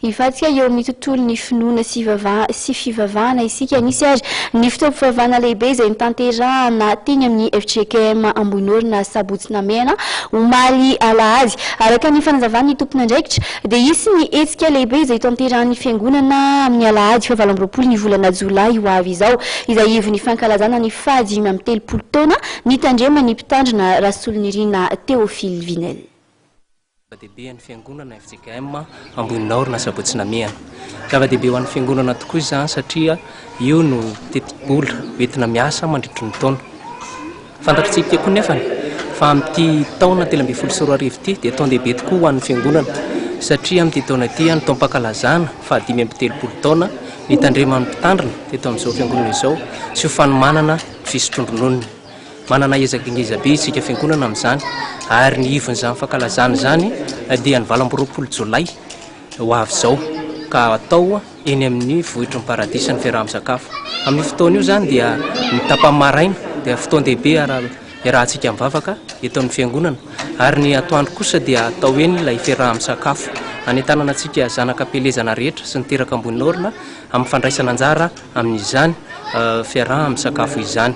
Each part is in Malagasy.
Ifatsika eo amin'ny tontolon'ny finoana sy fivavahana isika nisy azy ny fitaovam-pivavahana lehibe izay nitanterahana teny amin'ny FJKM Ambohinorina Sabotsy Mena omaly alahady. Araka ny fanazavana ny tompony andraikitra dia isy ny hetsika lehibe izay tanterahan'ny fiangonana amin'ny alahady 7 ny volana Jolay ho avy izao, izay ivy ny fankalazana ny faha 5 taona ny tandrema ny mpitandrina Rasolonirina Théophile Vinel. Zava-dehibe ny fiangonana FJKM Ambohinorina Sabotsy Mena. Zava-dehibe ho an'ny fiangonana tokoa izany satria io no teti-bola entina miasa mandritry ny taona. Fantatritsika koa nefa fa amin'ity taona 2024 ity dia taon-dehibe tokoa ho an'ny fiangonana satria amin'ity taona ity ny taom-pankalazana fa 5 taona ny tandreman'ny mpitandrina teto amin'izao fiangonana izao sy ho fanomanana fisotrondronony. Manana ezak'ngezabe isika fiangonana amin'izany ary ny ivon'izany fankalazana zany dia ny 20 Jolay ho avy izao ka atao eny amin'ny vohitry ny paradisa ny fiaraha-misakafo. Amin'ny fotoana io zany dia ny tapamaraina dia fotoan-dehibe iarahantsika mivavaka eto amin'ny fiangonana ary ny atoandro kosa dia atao eny ilay fiaraha-misakafo anentanana antsika zanaka pelezana rehetra sy niteraka Ambohinorina amin'ny fandraisana anjara amin'izany fiaraha-misakafo izany.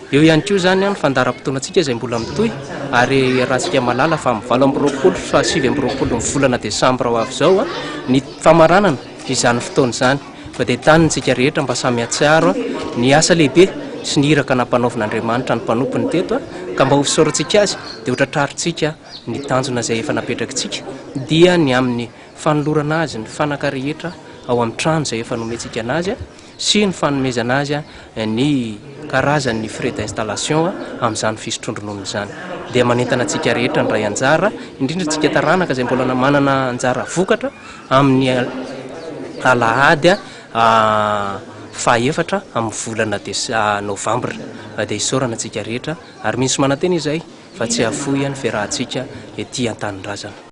Eo ihany koa zany ny fandaharam-potoanantsika izay mbola mitohy ary rahantsika malala fa amin'ny 20 fa 7 ny volana Desambra ho avy izao ny famaranana izany fotoana izany fa dia tanintsika rehetra mba samy atsiaro ny asa lehibe sy ny iraka nampanaovin'Andriamanitra ny mpanompony teto ka mba ho fisaorantsika azy dia hotratrarintsika ny tanjona izay efa napetrakitsika dia ny amin'ny fanolorana azy ny fanaka rehetra ao amin'ny trano izay efa nomentsika anazy sy ny fanomezana azy ny karazan'ny frais d'installation amin'izany fisotrondronoana izany dia manentana antsika rehetra ny ray anjara indrindra antsika taranaka izay mbola manana anjara vokatra amin'ny alahady faha-4 amin'ny volana Novambra dia isaorana antsika rehetra ary misy manantena izay fa tsy hafoy ny fiarahantsika ety an-tanindrazana.